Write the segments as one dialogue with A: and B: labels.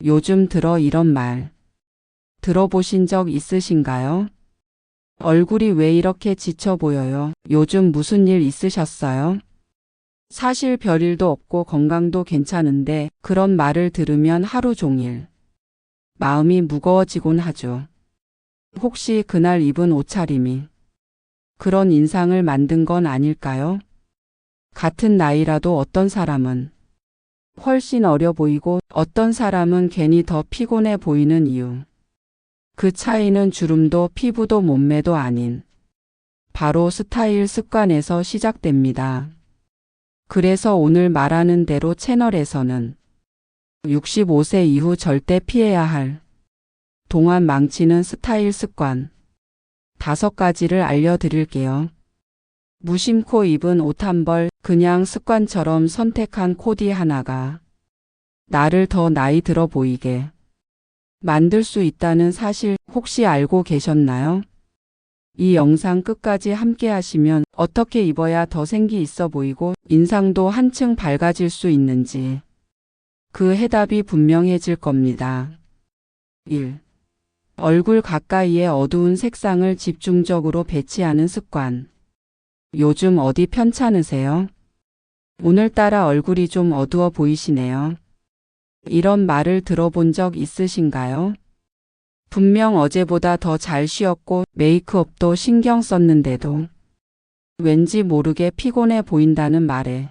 A: 요즘 들어 이런 말 들어보신 적 있으신가요? 얼굴이 왜 이렇게 지쳐 보여요? 요즘 무슨 일 있으셨어요? 사실 별일도 없고 건강도 괜찮은데 그런 말을 들으면 하루 종일 마음이 무거워지곤 하죠. 혹시 그날 입은 옷차림이 그런 인상을 만든 건 아닐까요? 같은 나이라도 어떤 사람은 훨씬 어려 보이고 어떤 사람은 괜히 더 피곤해 보이는 이유. 그 차이는 주름도 피부도 몸매도 아닌 바로 스타일 습관에서 시작됩니다. 그래서 오늘 말하는 대로 채널에서는 65세 이후 절대 피해야 할 동안 망치는 스타일 습관 5가지를 알려드릴게요. 무심코 입은 옷 한 벌, 그냥 습관처럼 선택한 코디 하나가 나를 더 나이 들어 보이게 만들 수 있다는 사실 혹시 알고 계셨나요? 이 영상 끝까지 함께 하시면 어떻게 입어야 더 생기 있어 보이고 인상도 한층 밝아질 수 있는지 그 해답이 분명해질 겁니다. 1. 얼굴 가까이에 어두운 색상을 집중적으로 배치하는 습관. 요즘 어디 편찮으세요? 오늘따라 얼굴이 좀 어두워 보이시네요. 이런 말을 들어본 적 있으신가요? 분명 어제보다 더 잘 쉬었고 메이크업도 신경 썼는데도 왠지 모르게 피곤해 보인다는 말에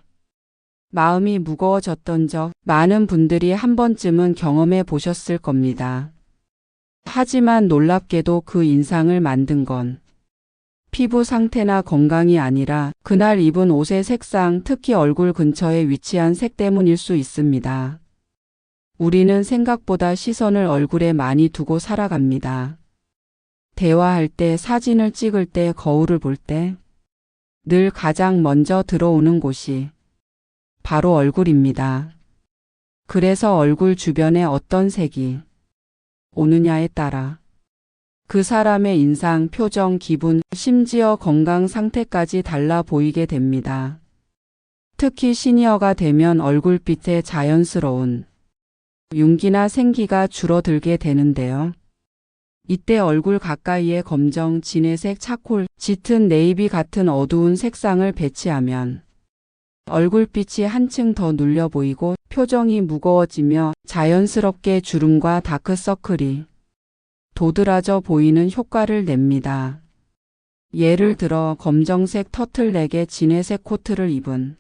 A: 마음이 무거워졌던 적 많은 분들이 한 번쯤은 경험해 보셨을 겁니다. 하지만 놀랍게도 그 인상을 만든 건 피부 상태나 건강이 아니라 그날 입은 옷의 색상, 특히 얼굴 근처에 위치한 색 때문일 수 있습니다. 우리는 생각보다 시선을 얼굴에 많이 두고 살아갑니다. 대화할 때, 사진을 찍을 때, 거울을 볼 때 늘 가장 먼저 들어오는 곳이 바로 얼굴입니다. 그래서 얼굴 주변에 어떤 색이 오느냐에 따라 그 사람의 인상, 표정, 기분, 심지어 건강 상태까지 달라 보이게 됩니다. 특히 시니어가 되면 얼굴빛의 자연스러운 윤기나 생기가 줄어들게 되는데요. 이때 얼굴 가까이에 검정, 진회색, 차콜, 짙은 네이비 같은 어두운 색상을 배치하면 얼굴빛이 한층 더 눌려 보이고 표정이 무거워지며 자연스럽게 주름과 다크서클이 도드라져 보이는 효과를 냅니다. 예를 들어 검정색 터틀넥에 진회색 코트를 입은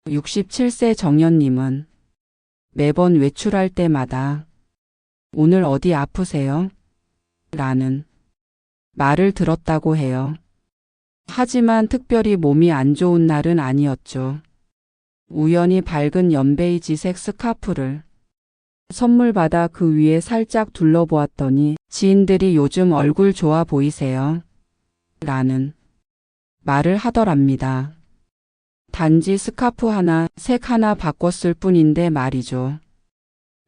A: 67세 정연님은 매번 외출할 때마다 오늘 어디 아프세요? 라는 말을 들었다고 해요. 하지만 특별히 몸이 안 좋은 날은 아니었죠. 우연히 밝은 연베이지색 스카프를 선물 받아 그 위에 살짝 둘러보았더니 지인들이 요즘 얼굴 좋아 보이세요? 라는 말을 하더랍니다. 단지 스카프 하나, 색 하나 바꿨을 뿐인데 말이죠.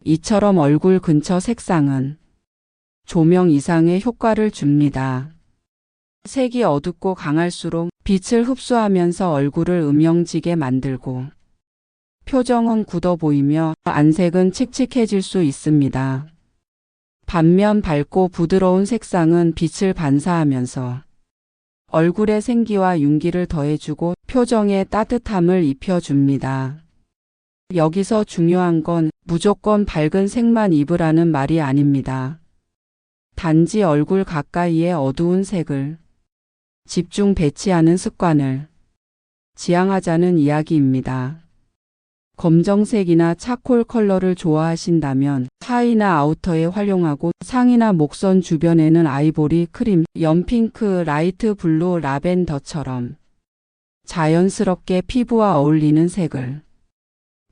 A: 이처럼 얼굴 근처 색상은 조명 이상의 효과를 줍니다. 색이 어둡고 강할수록 빛을 흡수하면서 얼굴을 음영지게 만들고 표정은 굳어 보이며 안색은 칙칙해질 수 있습니다. 반면 밝고 부드러운 색상은 빛을 반사하면서 얼굴의 생기와 윤기를 더해주고 표정에 따뜻함을 입혀줍니다. 여기서 중요한 건 무조건 밝은 색만 입으라는 말이 아닙니다. 단지 얼굴 가까이에 어두운 색을 집중 배치하는 습관을 지향하자는 이야기입니다. 검정색이나 차콜 컬러를 좋아하신다면 하의나 아우터에 활용하고 상의나 목선 주변에는 아이보리, 크림, 연핑크, 라이트 블루, 라벤더처럼 자연스럽게 피부와 어울리는 색을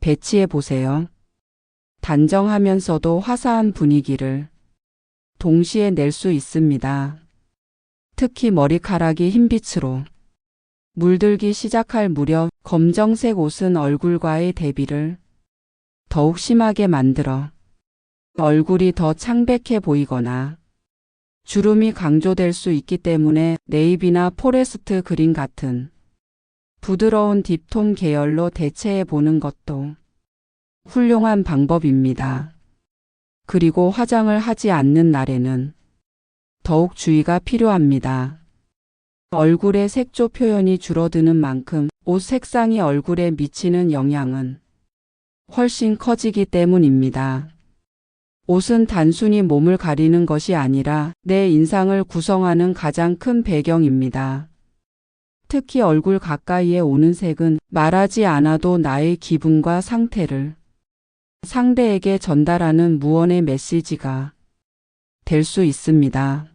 A: 배치해 보세요. 단정하면서도 화사한 분위기를 동시에 낼 수 있습니다. 특히 머리카락이 흰빛으로 물들기 시작할 무렵 검정색 옷은 얼굴과의 대비를 더욱 심하게 만들어 얼굴이 더 창백해 보이거나 주름이 강조될 수 있기 때문에 네이비나 포레스트 그린 같은 부드러운 딥톤 계열로 대체해 보는 것도 훌륭한 방법입니다. 그리고 화장을 하지 않는 날에는 더욱 주의가 필요합니다. 얼굴의 색조 표현이 줄어드는 만큼 옷 색상이 얼굴에 미치는 영향은 훨씬 커지기 때문입니다. 옷은 단순히 몸을 가리는 것이 아니라 내 인상을 구성하는 가장 큰 배경입니다. 특히 얼굴 가까이에 오는 색은 말하지 않아도 나의 기분과 상태를 상대에게 전달하는 무언의 메시지가 될 수 있습니다.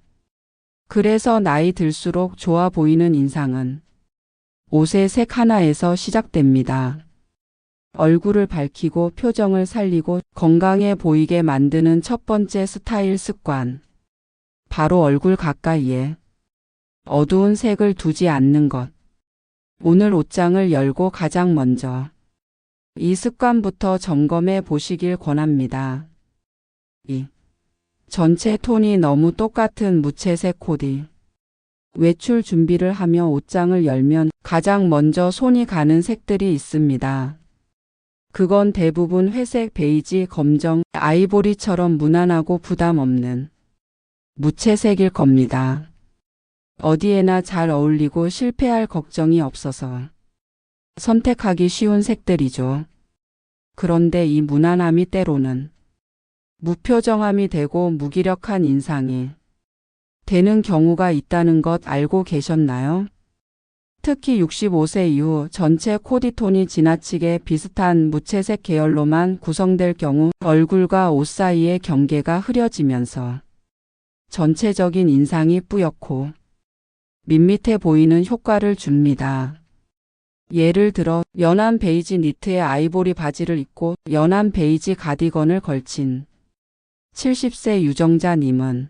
A: 그래서 나이 들수록 좋아 보이는 인상은 옷의 색 하나에서 시작됩니다. 얼굴을 밝히고 표정을 살리고 건강해 보이게 만드는 첫 번째 스타일 습관. 바로 얼굴 가까이에 어두운 색을 두지 않는 것. 오늘 옷장을 열고 가장 먼저 이 습관부터 점검해 보시길 권합니다. 2. 전체 톤이 너무 똑같은 무채색 코디. 외출 준비를 하며 옷장을 열면 가장 먼저 손이 가는 색들이 있습니다. 그건 대부분 회색, 베이지, 검정, 아이보리처럼 무난하고 부담 없는 무채색일 겁니다. 어디에나 잘 어울리고 실패할 걱정이 없어서 선택하기 쉬운 색들이죠. 그런데 이 무난함이 때로는 무표정함이 되고 무기력한 인상이 되는 경우가 있다는 것 알고 계셨나요? 특히 65세 이후 전체 코디톤이 지나치게 비슷한 무채색 계열로만 구성될 경우 얼굴과 옷 사이의 경계가 흐려지면서 전체적인 인상이 뿌옇고 밋밋해 보이는 효과를 줍니다. 예를 들어 연한 베이지 니트에 아이보리 바지를 입고 연한 베이지 가디건을 걸친 70세 유정자님은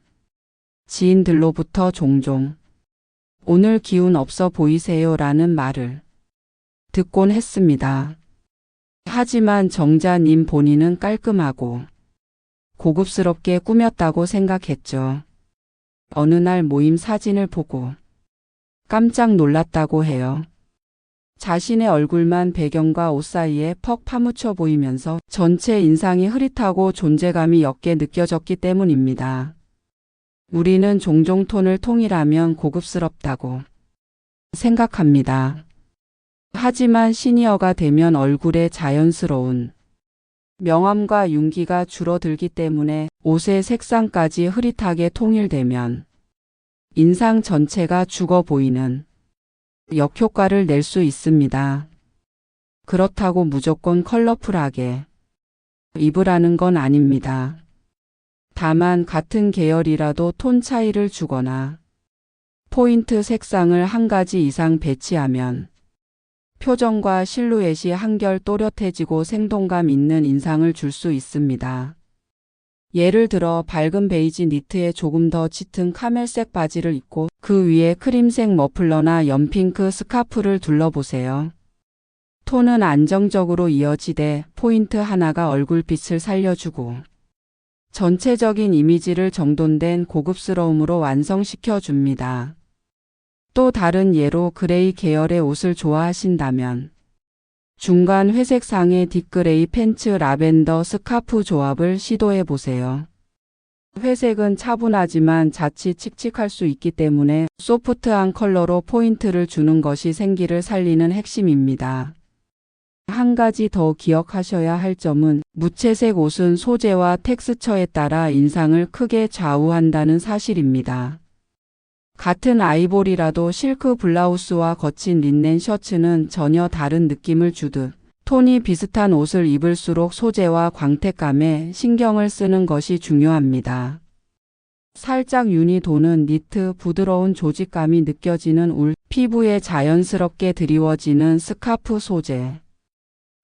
A: 지인들로부터 종종 오늘 기운 없어 보이세요 라는 말을 듣곤 했습니다. 하지만 정자님 본인은 깔끔하고 고급스럽게 꾸몄다고 생각했죠. 어느 날 모임 사진을 보고 깜짝 놀랐다고 해요. 자신의 얼굴만 배경과 옷 사이에 퍽 파묻혀 보이면서 전체 인상이 흐릿하고 존재감이 옅게 느껴졌기 때문입니다. 우리는 종종 톤을 통일하면 고급스럽다고 생각합니다. 하지만 시니어가 되면 얼굴의 자연스러운 명암과 윤기가 줄어들기 때문에 옷의 색상까지 흐릿하게 통일되면 인상 전체가 죽어 보이는 역효과를 낼 수 있습니다. 그렇다고 무조건 컬러풀하게 입으라는 건 아닙니다. 다만 같은 계열이라도 톤 차이를 주거나 포인트 색상을 한 가지 이상 배치하면 표정과 실루엣이 한결 또렷해지고 생동감 있는 인상을 줄 수 있습니다. 예를 들어 밝은 베이지 니트에 조금 더 짙은 카멜색 바지를 입고 그 위에 크림색 머플러나 연핑크 스카프를 둘러보세요. 톤은 안정적으로 이어지되 포인트 하나가 얼굴빛을 살려주고 전체적인 이미지를 정돈된 고급스러움으로 완성시켜 줍니다. 또 다른 예로 그레이 계열의 옷을 좋아하신다면 중간 회색 상의 딥그레이 팬츠 라벤더 스카프 조합을 시도해 보세요. 회색은 차분하지만 자칫 칙칙할 수 있기 때문에 소프트한 컬러로 포인트를 주는 것이 생기를 살리는 핵심입니다. 한 가지 더 기억하셔야 할 점은 무채색 옷은 소재와 텍스처에 따라 인상을 크게 좌우한다는 사실입니다. 같은 아이보리라도 실크 블라우스와 거친 린넨 셔츠는 전혀 다른 느낌을 주듯 톤이 비슷한 옷을 입을수록 소재와 광택감에 신경을 쓰는 것이 중요합니다. 살짝 윤이 도는 니트, 부드러운 조직감이 느껴지는 울, 피부에 자연스럽게 드리워지는 스카프 소재.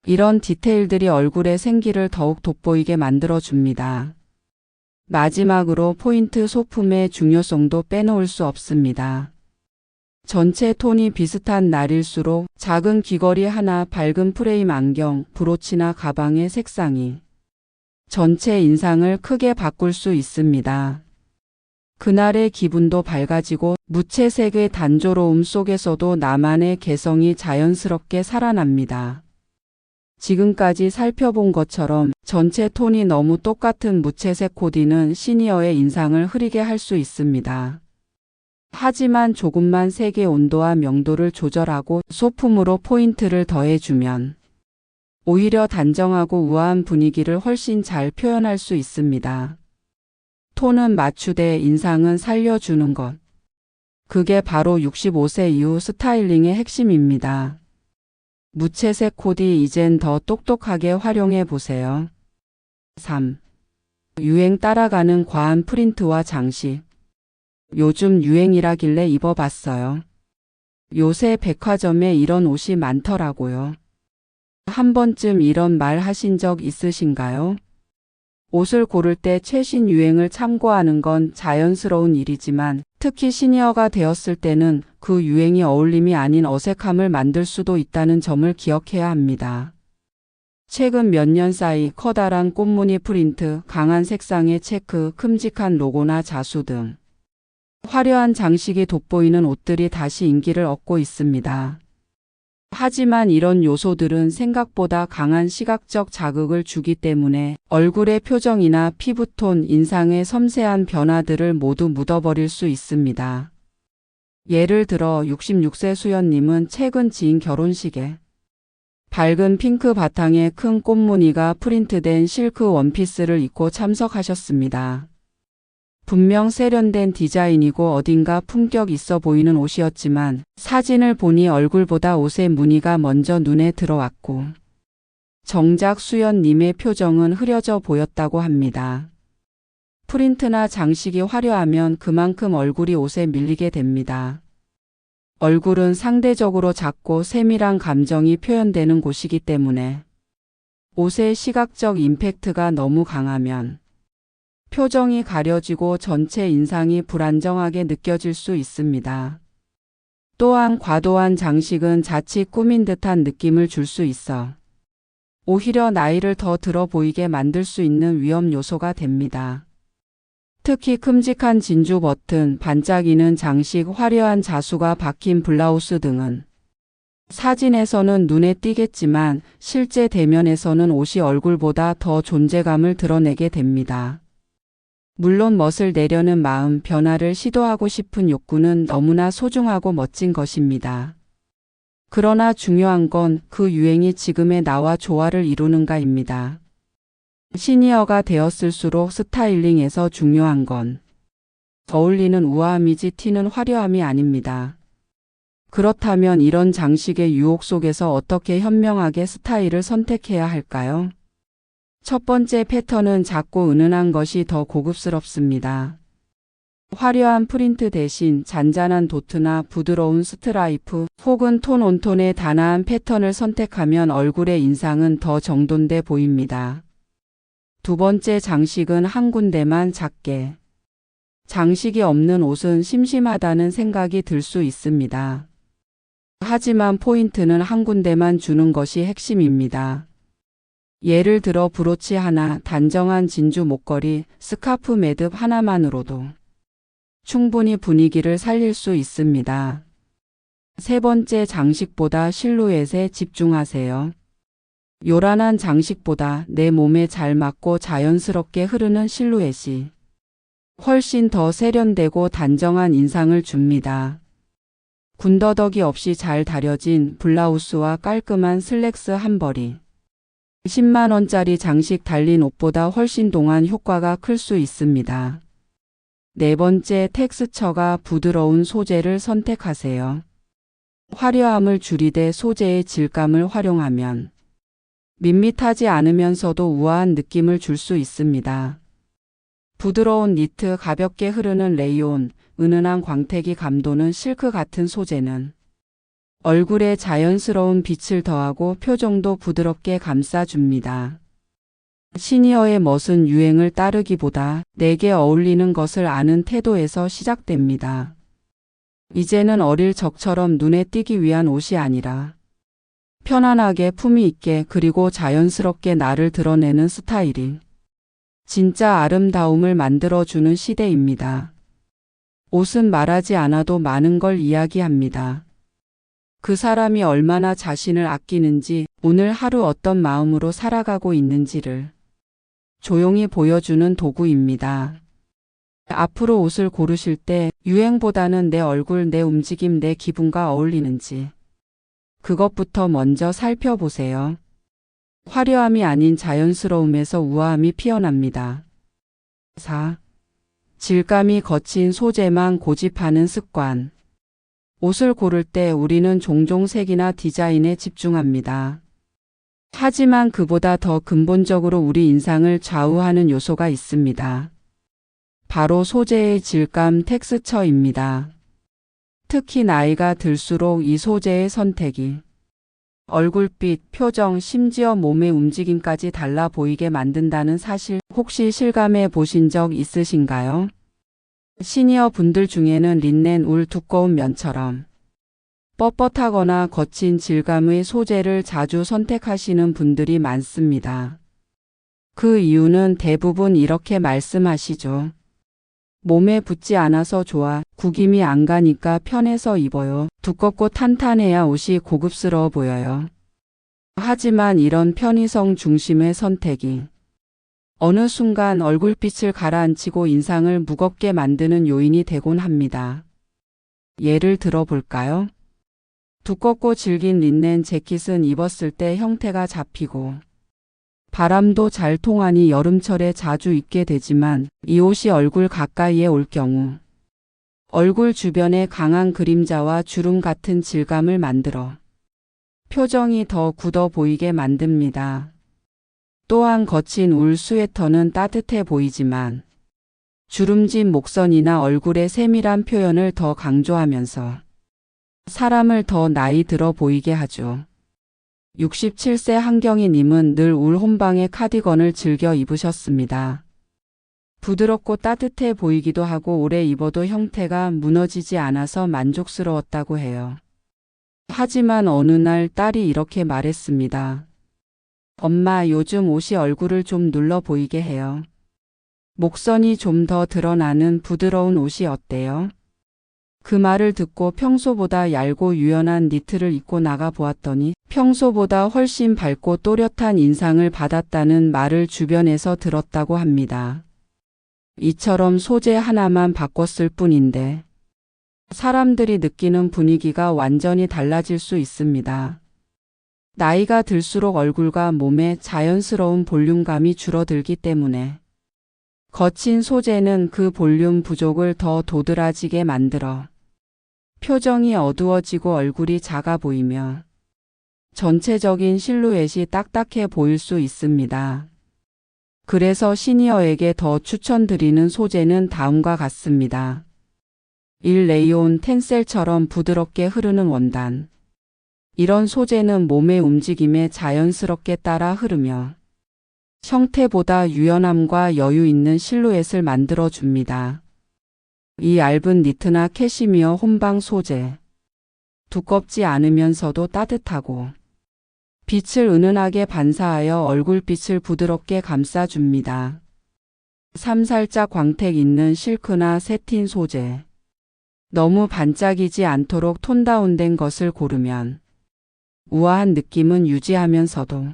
A: 이런 디테일들이 얼굴의 생기를 더욱 돋보이게 만들어줍니다. 마지막으로 포인트 소품의 중요성도 빼놓을 수 없습니다. 전체 톤이 비슷한 날일수록 작은 귀걸이 하나, 밝은 프레임 안경, 브로치나 가방의 색상이 전체 인상을 크게 바꿀 수 있습니다. 그날의 기분도 밝아지고 무채색의 단조로움 속에서도 나만의 개성이 자연스럽게 살아납니다. 지금까지 살펴본 것처럼 전체 톤이 너무 똑같은 무채색 코디는 시니어의 인상을 흐리게 할 수 있습니다. 하지만 조금만 색의 온도와 명도를 조절하고 소품으로 포인트를 더해주면 오히려 단정하고 우아한 분위기를 훨씬 잘 표현할 수 있습니다. 톤은 맞추되 인상은 살려주는 것. 그게 바로 65세 이후 스타일링의 핵심입니다. 무채색 코디 이젠 더 똑똑하게 활용해 보세요. 3. 유행 따라가는 과한 프린트와 장식. 요즘 유행이라길래 입어봤어요. 요새 백화점에 이런 옷이 많더라고요. 한 번쯤 이런 말 하신 적 있으신가요? 옷을 고를 때 최신 유행을 참고하는 건 자연스러운 일이지만 특히 시니어가 되었을 때는 그 유행이 어울림이 아닌 어색함을 만들 수도 있다는 점을 기억해야 합니다. 최근 몇 년 사이 커다란 꽃무늬 프린트, 강한 색상의 체크, 큼직한 로고나 자수 등 화려한 장식이 돋보이는 옷들이 다시 인기를 얻고 있습니다. 하지만 이런 요소들은 생각보다 강한 시각적 자극을 주기 때문에 얼굴의 표정이나 피부톤, 인상의 섬세한 변화들을 모두 묻어버릴 수 있습니다. 예를 들어 66세 수연님은 최근 지인 결혼식에 밝은 핑크 바탕에 큰 꽃무늬가 프린트된 실크 원피스를 입고 참석하셨습니다. 분명 세련된 디자인이고 어딘가 품격 있어 보이는 옷이었지만 사진을 보니 얼굴보다 옷의 무늬가 먼저 눈에 들어왔고 정작 수연님의 표정은 흐려져 보였다고 합니다. 프린트나 장식이 화려하면 그만큼 얼굴이 옷에 밀리게 됩니다. 얼굴은 상대적으로 작고 세밀한 감정이 표현되는 곳이기 때문에 옷의 시각적 임팩트가 너무 강하면 표정이 가려지고 전체 인상이 불안정하게 느껴질 수 있습니다. 또한 과도한 장식은 자칫 꾸민 듯한 느낌을 줄 수 있어 오히려 나이를 더 들어 보이게 만들 수 있는 위험 요소가 됩니다. 특히 큼직한 진주 버튼, 반짝이는 장식, 화려한 자수가 박힌 블라우스 등은 사진에서는 눈에 띄겠지만 실제 대면에서는 옷이 얼굴보다 더 존재감을 드러내게 됩니다. 물론 멋을 내려는 마음, 변화를 시도하고 싶은 욕구는 너무나 소중하고 멋진 것입니다. 그러나 중요한 건 그 유행이 지금의 나와 조화를 이루는가입니다. 시니어가 되었을수록 스타일링에서 중요한 건 어울리는 우아함이지 튀는 화려함이 아닙니다. 그렇다면 이런 장식의 유혹 속에서 어떻게 현명하게 스타일을 선택해야 할까요? 첫 번째 패턴은 작고 은은한 것이 더 고급스럽습니다. 화려한 프린트 대신 잔잔한 도트나 부드러운 스트라이프 혹은 톤 온톤의 단아한 패턴을 선택하면 얼굴의 인상은 더 정돈돼 보입니다. 두 번째 장식은 한 군데만 작게. 장식이 없는 옷은 심심하다는 생각이 들 수 있습니다. 하지만 포인트는 한 군데만 주는 것이 핵심입니다. 예를 들어 브로치 하나, 단정한 진주 목걸이, 스카프 매듭 하나만으로도 충분히 분위기를 살릴 수 있습니다. 세 번째 장식보다 실루엣에 집중하세요. 요란한 장식보다 내 몸에 잘 맞고 자연스럽게 흐르는 실루엣이 훨씬 더 세련되고 단정한 인상을 줍니다. 군더더기 없이 잘 다려진 블라우스와 깔끔한 슬랙스 한 벌이 10만 원짜리 장식 달린 옷보다 훨씬 동안 효과가 클 수 있습니다. 네 번째, 텍스처가 부드러운 소재를 선택하세요. 화려함을 줄이되 소재의 질감을 활용하면 밋밋하지 않으면서도 우아한 느낌을 줄 수 있습니다. 부드러운 니트, 가볍게 흐르는 레이온, 은은한 광택이 감도는 실크 같은 소재는 얼굴에 자연스러운 빛을 더하고 표정도 부드럽게 감싸줍니다. 시니어의 멋은 유행을 따르기보다 내게 어울리는 것을 아는 태도에서 시작됩니다. 이제는 어릴 적처럼 눈에 띄기 위한 옷이 아니라 편안하게 품위 있게 그리고 자연스럽게 나를 드러내는 스타일이 진짜 아름다움을 만들어주는 시대입니다. 옷은 말하지 않아도 많은 걸 이야기합니다. 그 사람이 얼마나 자신을 아끼는지, 오늘 하루 어떤 마음으로 살아가고 있는지를 조용히 보여주는 도구입니다. 앞으로 옷을 고르실 때 유행보다는 내 얼굴, 내 움직임, 내 기분과 어울리는지 그것부터 먼저 살펴보세요. 화려함이 아닌 자연스러움에서 우아함이 피어납니다. 4. 질감이 거친 소재만 고집하는 습관. 옷을 고를 때 우리는 종종 색이나 디자인에 집중합니다. 하지만 그보다 더 근본적으로 우리 인상을 좌우하는 요소가 있습니다. 바로 소재의 질감, 텍스처입니다. 특히 나이가 들수록 이 소재의 선택이 얼굴빛, 표정, 심지어 몸의 움직임까지 달라 보이게 만든다는 사실 혹시 실감해 보신 적 있으신가요? 시니어 분들 중에는 린넨 울 두꺼운 면처럼 뻣뻣하거나 거친 질감의 소재를 자주 선택하시는 분들이 많습니다. 그 이유는 대부분 이렇게 말씀하시죠. 몸에 붙지 않아서 좋아, 구김이 안 가니까 편해서 입어요. 두껍고 탄탄해야 옷이 고급스러워 보여요. 하지만 이런 편의성 중심의 선택이 어느 순간 얼굴빛을 가라앉히고 인상을 무겁게 만드는 요인이 되곤 합니다. 예를 들어 볼까요? 두껍고 질긴 린넨 재킷은 입었을 때 형태가 잡히고 바람도 잘 통하니 여름철에 자주 입게 되지만 이 옷이 얼굴 가까이에 올 경우 얼굴 주변에 강한 그림자와 주름 같은 질감을 만들어 표정이 더 굳어 보이게 만듭니다. 또한 거친 울 스웨터는 따뜻해 보이지만 주름진 목선이나 얼굴의 세밀한 표현을 더 강조하면서 사람을 더 나이 들어 보이게 하죠. 67세 한경희 님은 늘 울 혼방의 카디건을 즐겨 입으셨습니다. 부드럽고 따뜻해 보이기도 하고 오래 입어도 형태가 무너지지 않아서 만족스러웠다고 해요. 하지만 어느 날 딸이 이렇게 말했습니다. 엄마, 요즘 옷이 얼굴을 좀 눌러 보이게 해요. 목선이 좀 더 드러나는 부드러운 옷이 어때요? 그 말을 듣고 평소보다 얇고 유연한 니트를 입고 나가 보았더니 평소보다 훨씬 밝고 또렷한 인상을 받았다는 말을 주변에서 들었다고 합니다. 이처럼 소재 하나만 바꿨을 뿐인데 사람들이 느끼는 분위기가 완전히 달라질 수 있습니다. 나이가 들수록 얼굴과 몸의 자연스러운 볼륨감이 줄어들기 때문에 거친 소재는 그 볼륨 부족을 더 도드라지게 만들어 표정이 어두워지고 얼굴이 작아 보이며 전체적인 실루엣이 딱딱해 보일 수 있습니다. 그래서 시니어에게 더 추천드리는 소재는 다음과 같습니다. 1. 레이온 텐셀처럼 부드럽게 흐르는 원단. 이런 소재는 몸의 움직임에 자연스럽게 따라 흐르며 형태보다 유연함과 여유 있는 실루엣을 만들어 줍니다. 이 얇은 니트나 캐시미어 혼방 소재. 두껍지 않으면서도 따뜻하고 빛을 은은하게 반사하여 얼굴빛을 부드럽게 감싸줍니다. 3. 살짝 광택 있는 실크나 세틴 소재. 너무 반짝이지 않도록 톤 다운된 것을 고르면 우아한 느낌은 유지하면서도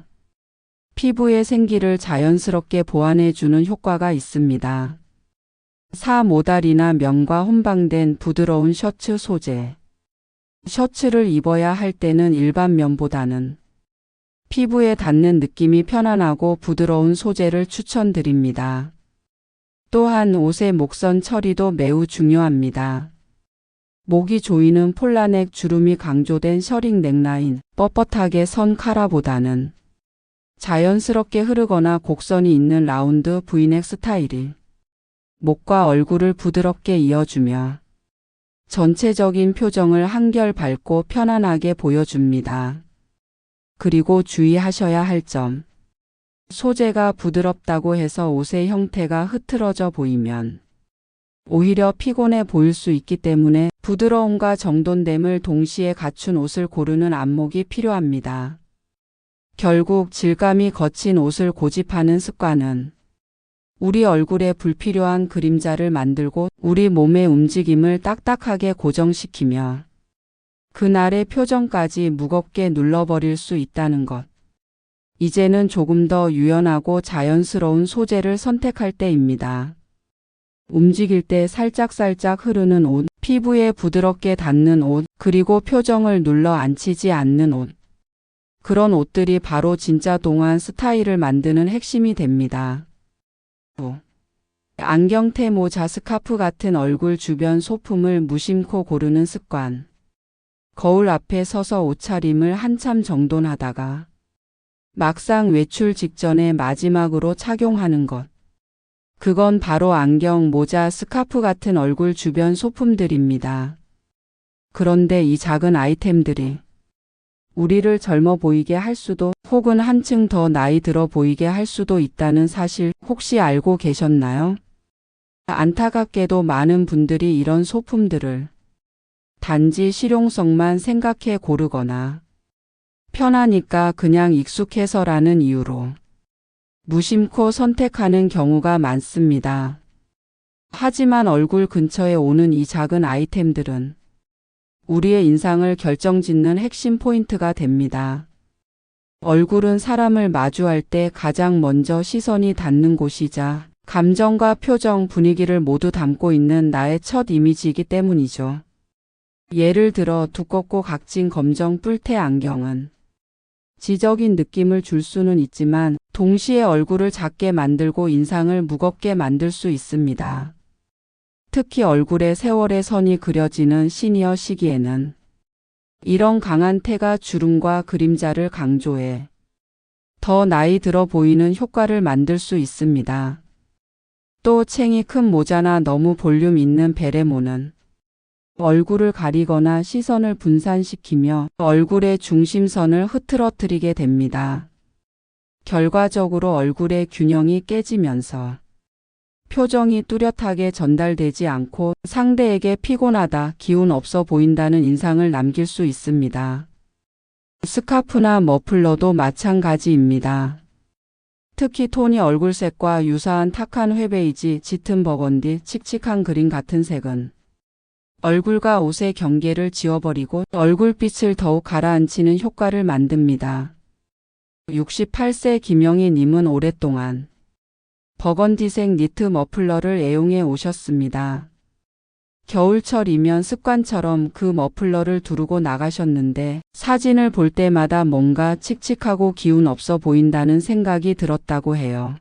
A: 피부의 생기를 자연스럽게 보완해주는 효과가 있습니다. 4. 모다리나 면과 혼방된 부드러운 셔츠 소재. 셔츠를 입어야 할 때는 일반 면보다는 피부에 닿는 느낌이 편안하고 부드러운 소재를 추천드립니다. 또한 옷의 목선 처리도 매우 중요합니다. 목이 조이는 폴라넥 주름이 강조된 셔링 넥라인, 뻣뻣하게 선 카라보다는 자연스럽게 흐르거나 곡선이 있는 라운드 브이넥 스타일이 목과 얼굴을 부드럽게 이어주며 전체적인 표정을 한결 밝고 편안하게 보여줍니다. 그리고 주의하셔야 할 점. 소재가 부드럽다고 해서 옷의 형태가 흐트러져 보이면 오히려 피곤해 보일 수 있기 때문에 부드러움과 정돈됨을 동시에 갖춘 옷을 고르는 안목이 필요합니다. 결국 질감이 거친 옷을 고집하는 습관은 우리 얼굴에 불필요한 그림자를 만들고 우리 몸의 움직임을 딱딱하게 고정시키며 그날의 표정까지 무겁게 눌러버릴 수 있다는 것. 이제는 조금 더 유연하고 자연스러운 소재를 선택할 때입니다. 움직일 때 살짝살짝 흐르는 옷, 피부에 부드럽게 닿는 옷, 그리고 표정을 눌러 앉히지 않는 옷. 그런 옷들이 바로 진짜 동안 스타일을 만드는 핵심이 됩니다. 안경테, 모자, 스카프 같은 얼굴 주변 소품을 무심코 고르는 습관. 거울 앞에 서서 옷차림을 한참 정돈하다가 막상 외출 직전에 마지막으로 착용하는 것. 그건 바로 안경, 모자, 스카프 같은 얼굴 주변 소품들입니다. 그런데 이 작은 아이템들이 우리를 젊어 보이게 할 수도 혹은 한층 더 나이 들어 보이게 할 수도 있다는 사실 혹시 알고 계셨나요? 안타깝게도 많은 분들이 이런 소품들을 단지 실용성만 생각해 고르거나 편하니까 그냥 익숙해서라는 이유로 무심코 선택하는 경우가 많습니다. 하지만 얼굴 근처에 오는 이 작은 아이템들은 우리의 인상을 결정짓는 핵심 포인트가 됩니다. 얼굴은 사람을 마주할 때 가장 먼저 시선이 닿는 곳이자 감정과 표정, 분위기를 모두 담고 있는 나의 첫 이미지이기 때문이죠. 예를 들어 두껍고 각진 검정 뿔테 안경은 지적인 느낌을 줄 수는 있지만 동시에 얼굴을 작게 만들고 인상을 무겁게 만들 수 있습니다. 특히 얼굴에 세월의 선이 그려지는 시니어 시기에는 이런 강한 태가 주름과 그림자를 강조해 더 나이 들어 보이는 효과를 만들 수 있습니다. 또 챙이 큰 모자나 너무 볼륨 있는 베레모는 얼굴을 가리거나 시선을 분산시키며 얼굴의 중심선을 흐트러뜨리게 됩니다. 결과적으로 얼굴의 균형이 깨지면서 표정이 뚜렷하게 전달되지 않고 상대에게 피곤하다, 기운 없어 보인다는 인상을 남길 수 있습니다. 스카프나 머플러도 마찬가지입니다. 특히 톤이 얼굴색과 유사한 탁한 회베이지, 짙은 버건디, 칙칙한 그린 같은 색은 얼굴과 옷의 경계를 지워버리고 얼굴빛을 더욱 가라앉히는 효과를 만듭니다. 68세 김영희 님은 오랫동안 버건디색 니트 머플러를 애용해 오셨습니다. 겨울철이면 습관처럼 그 머플러를 두르고 나가셨는데 사진을 볼 때마다 뭔가 칙칙하고 기운 없어 보인다는 생각이 들었다고 해요.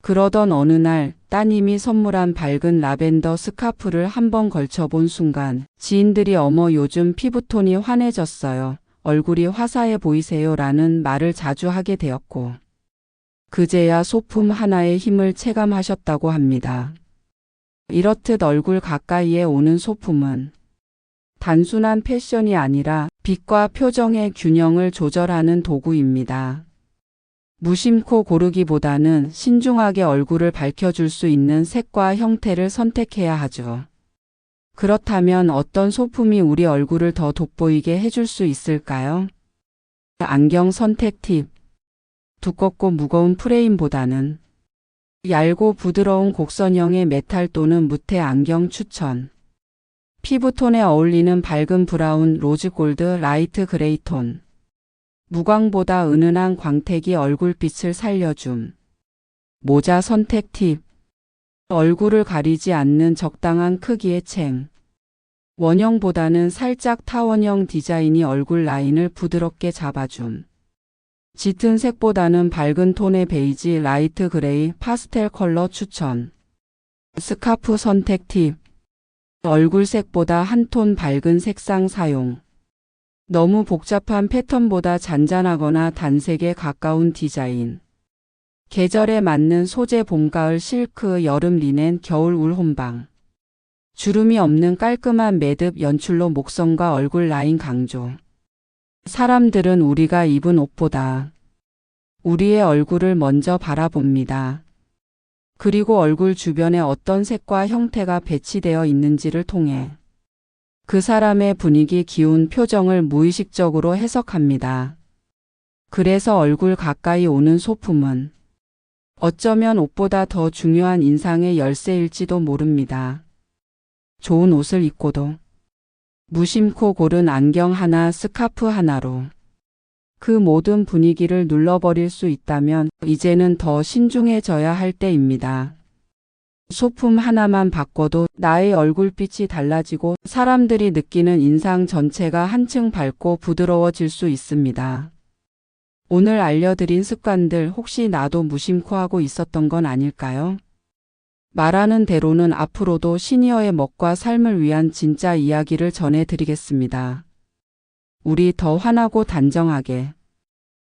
A: 그러던 어느 날 따님이 선물한 밝은 라벤더 스카프를 한번 걸쳐본 순간 지인들이 어머 요즘 피부톤이 환해졌어요. 얼굴이 화사해 보이세요 라는 말을 자주 하게 되었고 그제야 소품 하나의 힘을 체감하셨다고 합니다. 이렇듯 얼굴 가까이에 오는 소품은 단순한 패션이 아니라 빛과 표정의 균형을 조절하는 도구입니다. 무심코 고르기보다는 신중하게 얼굴을 밝혀줄 수 있는 색과 형태를 선택해야 하죠. 그렇다면 어떤 소품이 우리 얼굴을 더 돋보이게 해줄 수 있을까요? 안경 선택 팁. 두껍고 무거운 프레임보다는 얇고 부드러운 곡선형의 메탈 또는 무테 안경 추천. 피부톤에 어울리는 밝은 브라운, 로즈 골드, 라이트 그레이 톤. 무광보다 은은한 광택이 얼굴빛을 살려줌. 모자 선택 팁. 얼굴을 가리지 않는 적당한 크기의 챙. 원형보다는 살짝 타원형 디자인이 얼굴 라인을 부드럽게 잡아줌. 짙은 색보다는 밝은 톤의 베이지, 라이트 그레이, 파스텔 컬러 추천. 스카프 선택 팁. 얼굴색보다 한 톤 밝은 색상 사용. 너무 복잡한 패턴보다 잔잔하거나 단색에 가까운 디자인. 계절에 맞는 소재 봄, 가을, 실크, 여름, 리넨, 겨울, 울, 혼방. 주름이 없는 깔끔한 매듭 연출로 목선과 얼굴 라인 강조. 사람들은 우리가 입은 옷보다 우리의 얼굴을 먼저 바라봅니다. 그리고 얼굴 주변에 어떤 색과 형태가 배치되어 있는지를 통해 그 사람의 분위기, 기운, 표정을 무의식적으로 해석합니다. 그래서 얼굴 가까이 오는 소품은 어쩌면 옷보다 더 중요한 인상의 열쇠일지도 모릅니다. 좋은 옷을 입고도 무심코 고른 안경 하나, 스카프 하나로 그 모든 분위기를 눌러버릴 수 있다면 이제는 더 신중해져야 할 때입니다. 소품 하나만 바꿔도 나의 얼굴빛이 달라지고 사람들이 느끼는 인상 전체가 한층 밝고 부드러워질 수 있습니다. 오늘 알려드린 습관들 혹시 나도 무심코 하고 있었던 건 아닐까요? 말하는 대로는 앞으로도 시니어의 먹과 삶을 위한 진짜 이야기를 전해드리겠습니다. 우리 더 환하고 단정하게